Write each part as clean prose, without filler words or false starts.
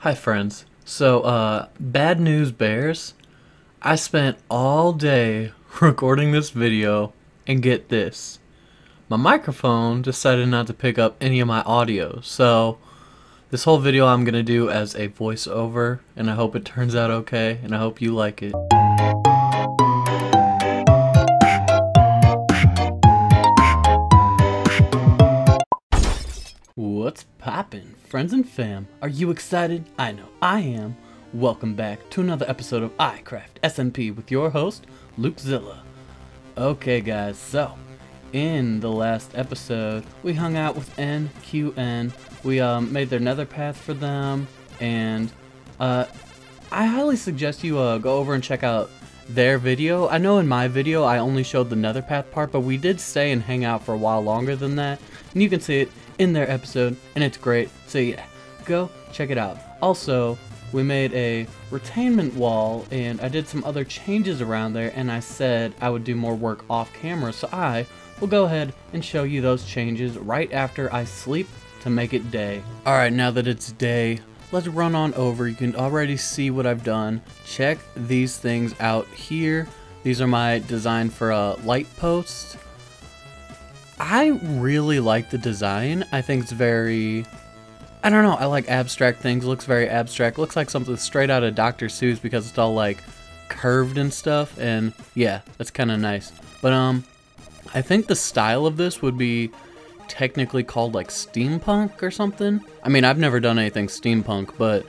Hi friends. So, bad news bears. I spent all day recording this video and get this. My microphone decided not to pick up any of my audio, so this whole video I'm gonna do as a voiceover, and I hope it turns out okay, and I hope you like it. What's poppin', friends and fam? Are you excited? I know I am. Welcome back to another episode of iCraft SMP with your host, LUUKZILLA. Okay guys, so in the last episode, we hung out with NQN. We made their nether path for them, and I highly suggest you go over and check out their video. I know in my video I only showed the nether path part, but we did stay and hang out for a while longer than that, and you can see it in their episode, and it's great. So yeah, go check it out. Also, we made a retainment wall, and I did some other changes around there, and I said I would do more work off camera, so I will go ahead and show you those changes right after I sleep to make it day. Alright, now that it's day, let's run on over. You can already see what I've done. Check these things out here. These are my design for light posts. I really like the design. I think it's very, I don't know, I like abstract things. It looks very abstract. Looks like something straight out of Dr. Seuss because it's all like curved and stuff, and yeah, that's kind of nice. But I think the style of this would be technically called like steampunk or something. I mean, I've never done anything steampunk, but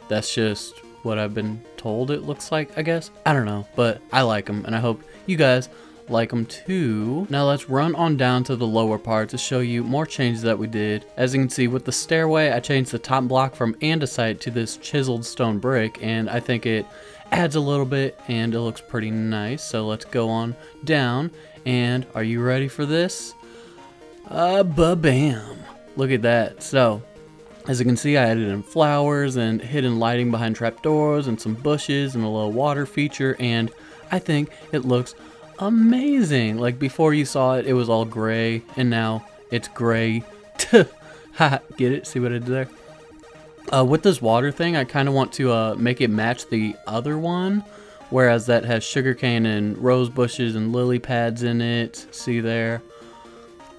that's just what I've been told it looks like, I guess. I don't know, but I like them, and I hope you guys like them too. Now let's run on down to the lower part to show you more changes that we did. As you can see with the stairway, I changed the top block from andesite to this chiseled stone brick, and I think it adds a little bit and it looks pretty nice. So let's go on down, and are you ready for this? Ba-bam! Look at that. So as you can see, I added in flowers and hidden lighting behind trapdoors and some bushes and a little water feature, and I think it looks amazing. Like before you saw it, it was all gray, and now it's gray. Ha! Get it? See what I did there? With this water thing, I kind of want to make it match the other one, whereas that has sugarcane and rose bushes and lily pads in it. See there?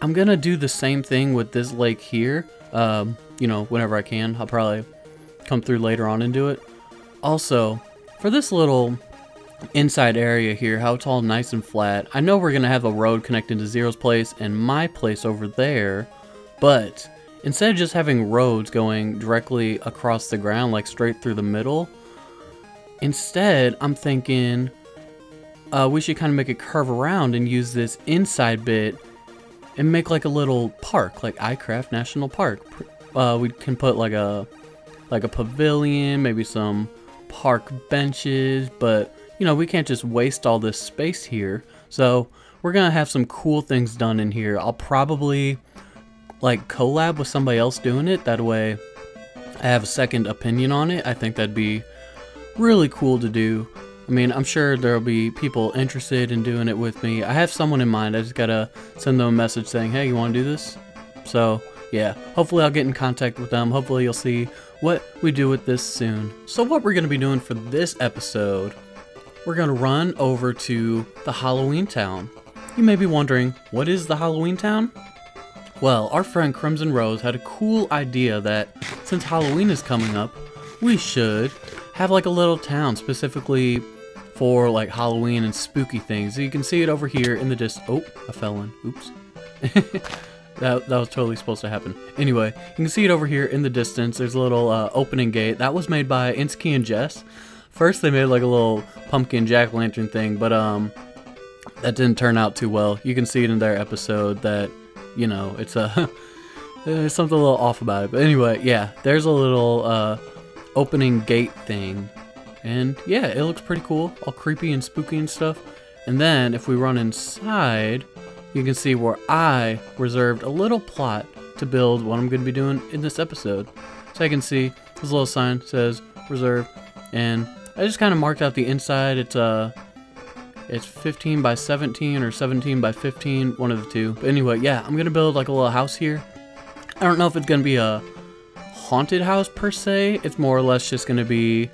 I'm gonna do the same thing with this lake here. You know, whenever I can. I'll probably come through later on and do it. Also, for this little inside area here, how it's all nice and flat, I know we're gonna have a road connecting to Zero's place and my place over there, but instead of just having roads going directly across the ground, like straight through the middle, instead I'm thinking we should kind of make it curve around and use this inside bit and make like a little park, like iCraft National Park. We can put like a pavilion, maybe some park benches, but you know, we can't just waste all this space here. So we're gonna have some cool things done in here. I'll probably like collab with somebody else doing it. That way I have a second opinion on it. I think that'd be really cool to do. I mean, I'm sure there'll be people interested in doing it with me. I have someone in mind. I just gotta send them a message saying, hey, you wanna do this? So yeah, hopefully I'll get in contact with them. Hopefully you'll see what we do with this soon. So what we're gonna be doing for this episode, we're gonna run over to the Halloween town. You may be wondering, what is the Halloween town? Well, our friend Crimson Rose had a cool idea that since Halloween is coming up, we should have like a little town specifically for like Halloween and spooky things. So you can see it over here in the oh, I fell in. Oops. That was totally supposed to happen. Anyway, you can see it over here in the distance. There's a little opening gate. That was made by Insky and Jess. First they made like a little pumpkin jack-o'-lantern thing, but that didn't turn out too well. You can see it in their episode that, you know, it's there's something a little off about it. But anyway, yeah, there's a little opening gate thing, and yeah, it looks pretty cool, all creepy and spooky and stuff. And then if we run inside, you can see where I reserved a little plot to build what I'm going to be doing in this episode. So I can see this little sign says reserve, and I just kind of marked out the inside. It's 15 by 17 or 17 by 15, one of the two. But anyway, yeah, I'm gonna build like a little house here. I don't know if it's gonna be a haunted house per se. It's more or less just gonna be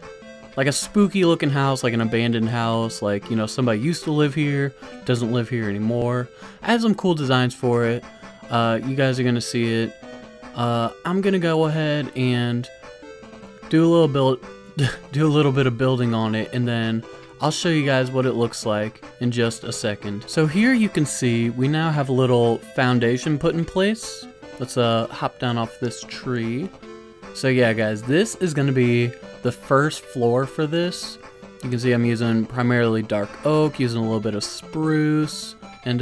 like a spooky looking house, like an abandoned house, like, you know, somebody used to live here, doesn't live here anymore. I have some cool designs for it. You guys are gonna see it. I'm gonna go ahead and do a little bit of building on it, and then I'll show you guys what it looks like in just a second. So here you can see we now have a little foundation put in place. Let's hop down off this tree. So yeah, guys, this is gonna be the first floor for this. You can see I'm using primarily dark oak, using a little bit of spruce, and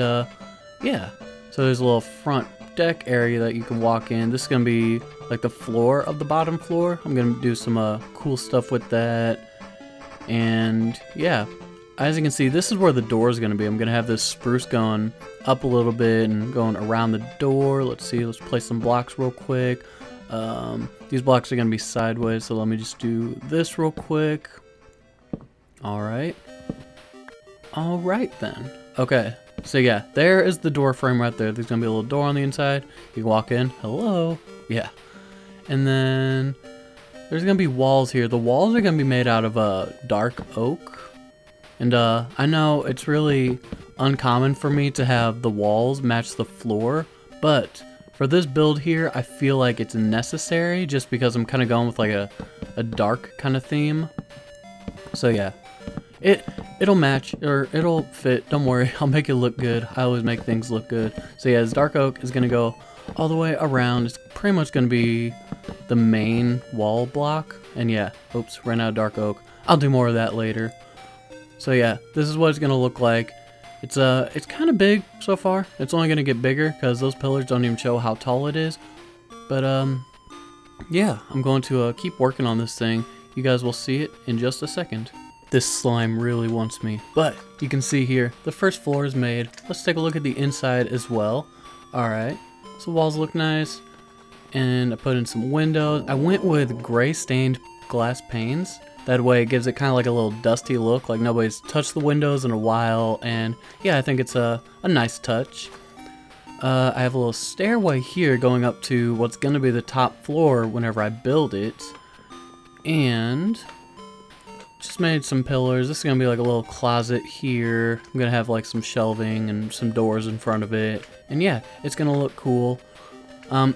yeah. So there's a little front deck area that you can walk in. This is gonna be like the floor of the bottom floor. I'm gonna do some cool stuff with that. And yeah, as you can see, this is where the door is gonna be. I'm gonna have this spruce going up a little bit and going around the door. Let's see, let's place some blocks real quick. These blocks are gonna be sideways, so let me just do this real quick. Alright then. Okay, so yeah, there is the door frame right there. There's gonna be a little door on the inside. You can walk in. Hello. Yeah. And then there's gonna be walls here. The walls are gonna be made out of dark oak. And I know it's really uncommon for me to have the walls match the floor, but for this build here, I feel like it's necessary just because I'm kind of going with like a dark kind of theme. So yeah, it'll match, or it'll fit. Don't worry, I'll make it look good. I always make things look good. So yeah, this dark oak is gonna go all the way around. It's pretty much gonna be the main wall block. And yeah, oops, ran out of dark oak. I'll do more of that later. So yeah, this is what it's gonna look like. It's kind of big so far. It's only gonna get bigger because those pillars don't even show how tall it is. But yeah, I'm going to keep working on this thing. You guys will see it in just a second. This slime really wants me. But you can see here, the first floor is made. Let's take a look at the inside as well. Alright, so walls look nice. And I put in some windows. I went with gray stained glass panes. That way it gives it kind of like a little dusty look, like nobody's touched the windows in a while, and yeah, I think it's a nice touch. I have a little stairway here going up to what's going to be the top floor whenever I build it, and just made some pillars. This is going to be like a little closet here. I'm going to have like some shelving and some doors in front of it, and yeah, it's going to look cool.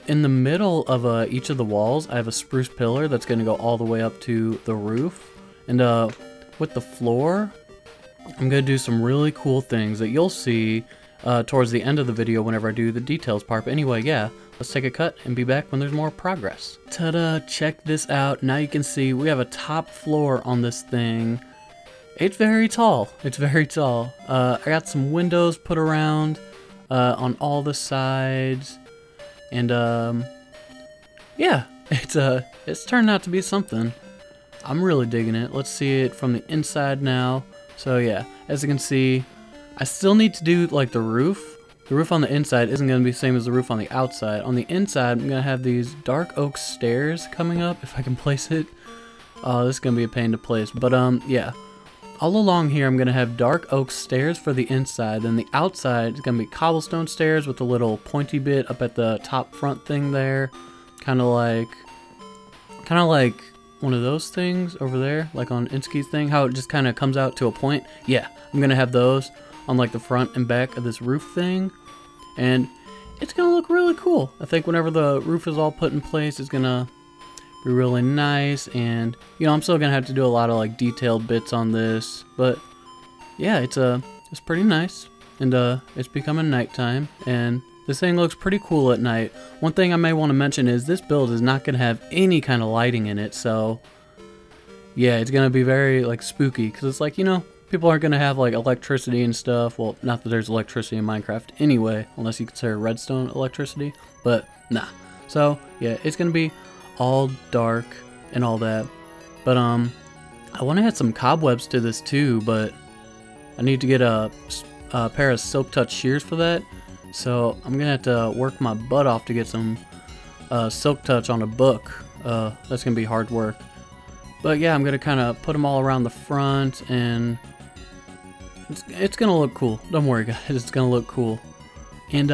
In the middle of each of the walls, I have a spruce pillar that's going to go all the way up to the roof. And with the floor, I'm going to do some really cool things that you'll see towards the end of the video whenever I do the details part. But anyway, yeah, let's take a cut and be back when there's more progress. Ta-da! Check this out. Now you can see we have a top floor on this thing. It's very tall. It's very tall. I got some windows put around on all the sides. And yeah, it's turned out to be something. I'm really digging it. Let's see it from the inside now. So yeah, as you can see, I still need to do like the roof. The roof on the inside isn't going to be the same as the roof on the outside. On the inside, I'm going to have these dark oak stairs coming up, if I can place it. This is going to be a pain to place. But yeah, all along here, I'm going to have dark oak stairs for the inside. Then the outside is going to be cobblestone stairs with a little pointy bit up at the top front thing there. Kind of like one of those things over there, like on Inskee's thing, how it just kind of comes out to a point. Yeah, I'm going to have those on like the front and back of this roof thing. And it's going to look really cool. I think whenever the roof is all put in place, it's going to be really nice. And you know, I'm still gonna have to do a lot of like detailed bits on this, but yeah, it's pretty nice. And it's becoming nighttime, and this thing looks pretty cool at night. One thing I may want to mention is this build is not gonna have any kind of lighting in it, so yeah, it's gonna be very like spooky, because it's like, you know, people aren't gonna have like electricity and stuff. Well, not that there's electricity in Minecraft anyway, unless you consider redstone electricity, but nah. So yeah, it's gonna be all dark and all that. But I want to add some cobwebs to this too, but I need to get a pair of silk touch shears for that. So I'm gonna have to work my butt off to get some silk touch on a book. That's gonna be hard work. But yeah, I'm gonna kind of put them all around the front, and it's gonna look cool. Don't worry, guys, it's gonna look cool. And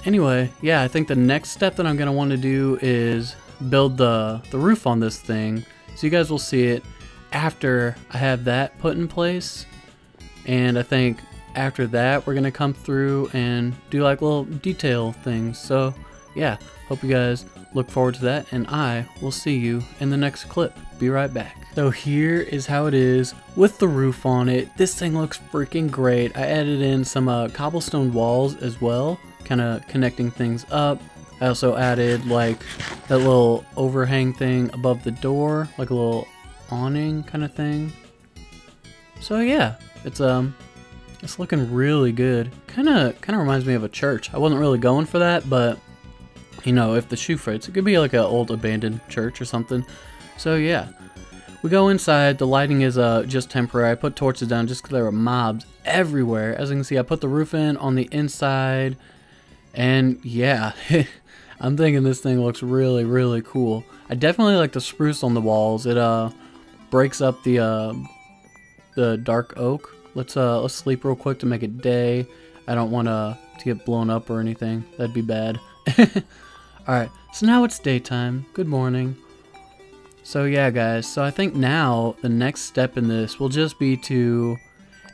anyway, yeah, I think the next step that I'm going to want to do is build the roof on this thing. So you guys will see it after I have that put in place. And I think after that we're gonna come through and do like little detail things. So yeah, hope you guys look forward to that, and I will see you in the next clip. Be right back. So here is how it is with the roof on it. This thing looks freaking great. I added in some cobblestone walls as well, kind of connecting things up. I also added like that little overhang thing above the door, like a little awning kind of thing. So yeah, it's looking really good. Kind of reminds me of a church. I wasn't really going for that, but you know, if the shoe fits, it could be like an old abandoned church or something. So yeah, we go inside. The lighting is just temporary. I put torches down just because there were mobs everywhere. As you can see, I put the roof in on the inside, and yeah, I'm thinking this thing looks really, really cool. I definitely like the spruce on the walls. It breaks up the dark oak. Let's sleep real quick to make it day. I don't want to get blown up or anything. That'd be bad. Alright, so now it's daytime. Good morning. So yeah, guys, so I think now the next step in this will just be to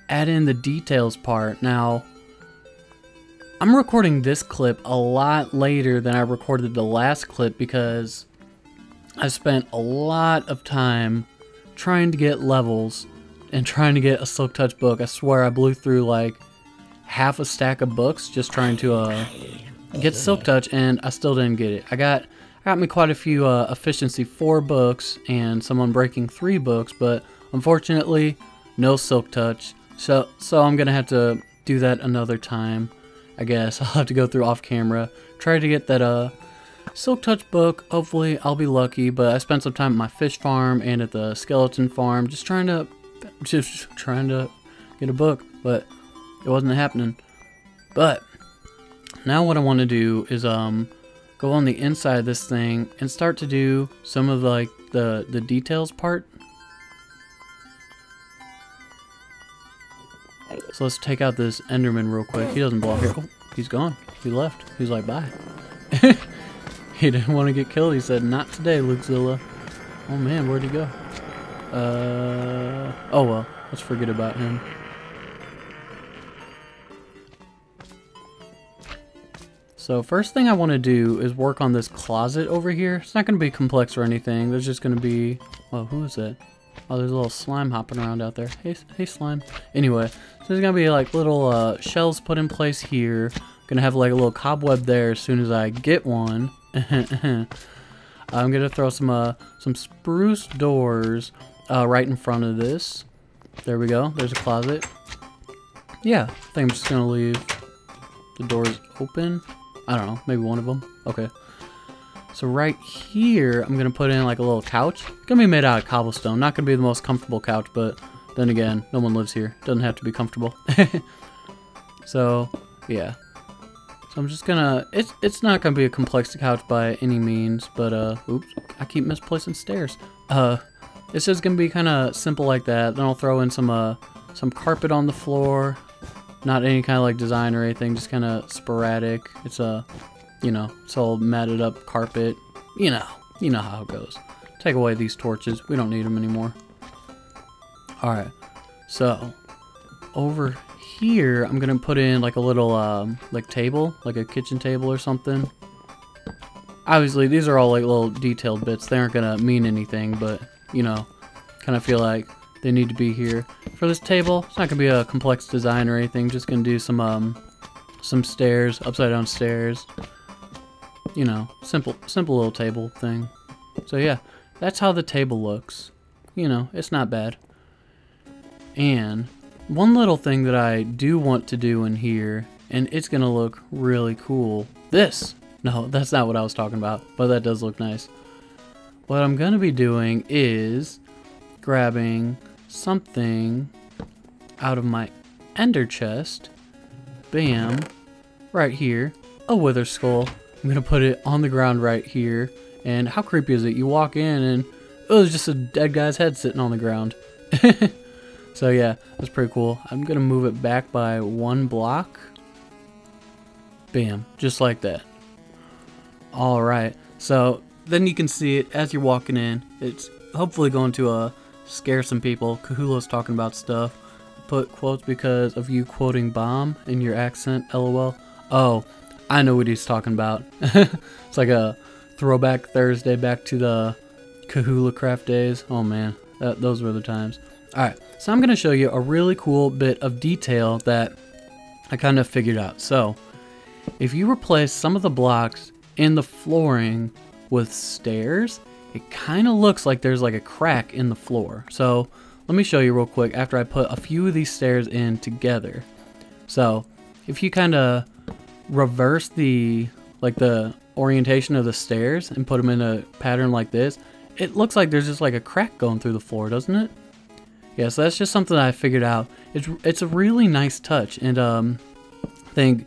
add in the details part. Now, I'm recording this clip a lot later than I recorded the last clip because I spent a lot of time trying to get levels and trying to get a Silk Touch book. I swear I blew through like half a stack of books just trying to get Silk Touch, and I still didn't get it. I got me quite a few Efficiency 4 books and some Unbreaking 3 books, but unfortunately, no Silk Touch. So I'm gonna have to do that another time. I guess I'll have to go through off camera, try to get that Silk Touch book. Hopefully, I'll be lucky. But I spent some time at my fish farm and at the skeleton farm, just trying to get a book, but it wasn't happening. But now what I want to do is go on the inside of this thing and start to do some of like the details part. So let's take out this Enderman real quick. He doesn't belong here. Oh, he's gone. He left. He's like, bye. He didn't want to get killed. He said, not today, LUUKZILLA. Oh man, where'd he go? Oh well, let's forget about him. So first thing I want to do is work on this closet over here. It's not going to be complex or anything. There's just going to be... Oh, who is it? Oh, there's a little slime hopping around out there. Hey slime. Anyway, so there's going to be like little shells put in place here. Going to have like a little cobweb there as soon as I get one. I'm going to throw some spruce doors right in front of this. There we go. There's a closet. Yeah, I think I'm just going to leave the doors open. I don't know, maybe one of them. Okay. So right here, I'm going to put in like a little couch. It's going to be made out of cobblestone. Not going to be the most comfortable couch, but then again, no one lives here. Doesn't have to be comfortable. So, yeah. So I'm just going to... It's not going to be a complex couch by any means, but, oops, I keep misplacing stairs. It's just going to be kind of simple like that. Then I'll throw in some carpet on the floor. Not any kind of like design or anything, just kind of sporadic. It's you know, it's all matted up carpet. You know how it goes. Take away these torches. We don't need them anymore. All right. So over here, I'm gonna put in like a little like table, like a kitchen table or something. Obviously, these are all like little detailed bits. They aren't gonna mean anything, but you know, kind of feel like they need to be here. For this table, it's not gonna be a complex design or anything. Just gonna do some stairs, upside down stairs. You know, simple little table thing. So yeah, that's how the table looks. You know, it's not bad. And one little thing that I do want to do in here, and it's gonna look really cool. This! No, that's not what I was talking about, but that does look nice. What I'm gonna be doing is grabbing something out of my ender chest. Bam. Right here. A wither skull. I'm gonna put it on the ground right here. And how creepy is it? You walk in and it was just a dead guy's head sitting on the ground. So yeah, that's pretty cool. I'm gonna move it back by 1 block. Bam. Just like that. Alright. So then you can see it as you're walking in. It's hopefully going to scare some people. Kahula's talking about stuff. Put quotes because of you quoting bomb in your accent, lol. Oh, I know what he's talking about. It's like a throwback Thursday back to the Kahula craft days. Oh man, those were the times. Alright, so I'm going to show you a really cool bit of detail that I kind of figured out. So, if you replace some of the blocks in the flooring with stairs, it kind of looks like there's like a crack in the floor. So, let me show you real quick after I put a few of these stairs in together. So, if you kind of reverse the orientation of the stairs and put them in a pattern like this, it looks like there's just like a crack going through the floor, doesn't it? Yeah, so that's just something that I figured out. It's a really nice touch, and I think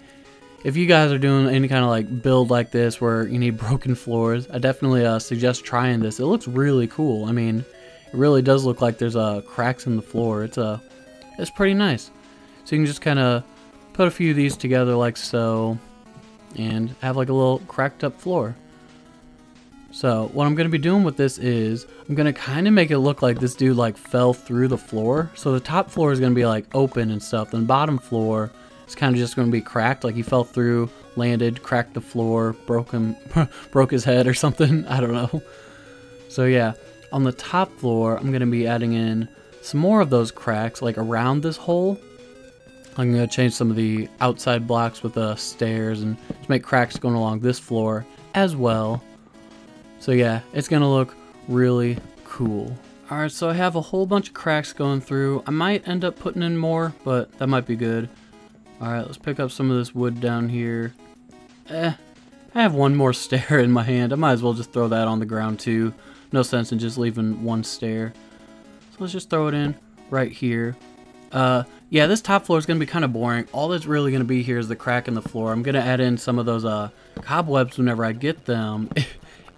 if you guys are doing any kind of like build like this where you need broken floors, I definitely suggest trying this. It looks really cool. I mean, it really does look like there's cracks in the floor. It's pretty nice. So you can just kind of put a few of these together like so, and have like a little cracked up floor. So what I'm going to be doing with this is I'm going to kind of make it look like this dude like fell through the floor. So the top floor is going to be like open and stuff. Then the bottom floor is kind of just going to be cracked. Like he fell through, landed, cracked the floor, broke his head or something. I don't know. So yeah, on the top floor, I'm going to be adding in some more of those cracks like around this hole. I'm going to change some of the outside blocks with the stairs and just make cracks going along this floor as well. So yeah, it's going to look really cool. Alright, so I have a whole bunch of cracks going through. I might end up putting in more, but that might be good. Alright, let's pick up some of this wood down here. I have one more stair in my hand. I might as well just throw that on the ground too. No sense in just leaving one stair. So let's just throw it in right here. Yeah, this top floor is going to be kind of boring. All that's really going to be here is the crack in the floor. I'm going to add in some of those cobwebs whenever I get them.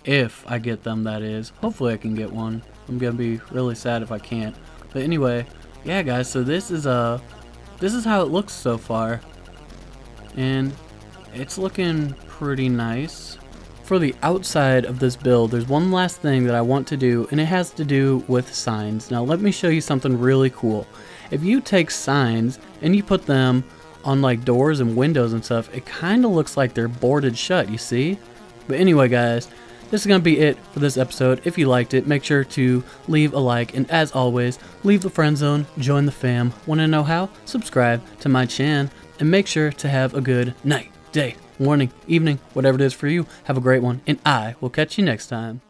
If I get them, that is. Hopefully I can get one. I'm going to be really sad if I can't. But anyway, yeah guys, so this is how it looks so far. And it's looking pretty nice. For the outside of this build, there's one last thing that I want to do, and it has to do with signs. Now let me show you something really cool. If you take signs and you put them on like doors and windows and stuff, it kind of looks like they're boarded shut, you see? But anyway guys, this is going to be it for this episode. If you liked it, make sure to leave a like, and as always, leave the friend zone, join the fam. Want to know how? Subscribe to my channel, and make sure to have a good night, day, morning, evening, whatever it is for you. Have a great one, and I will catch you next time.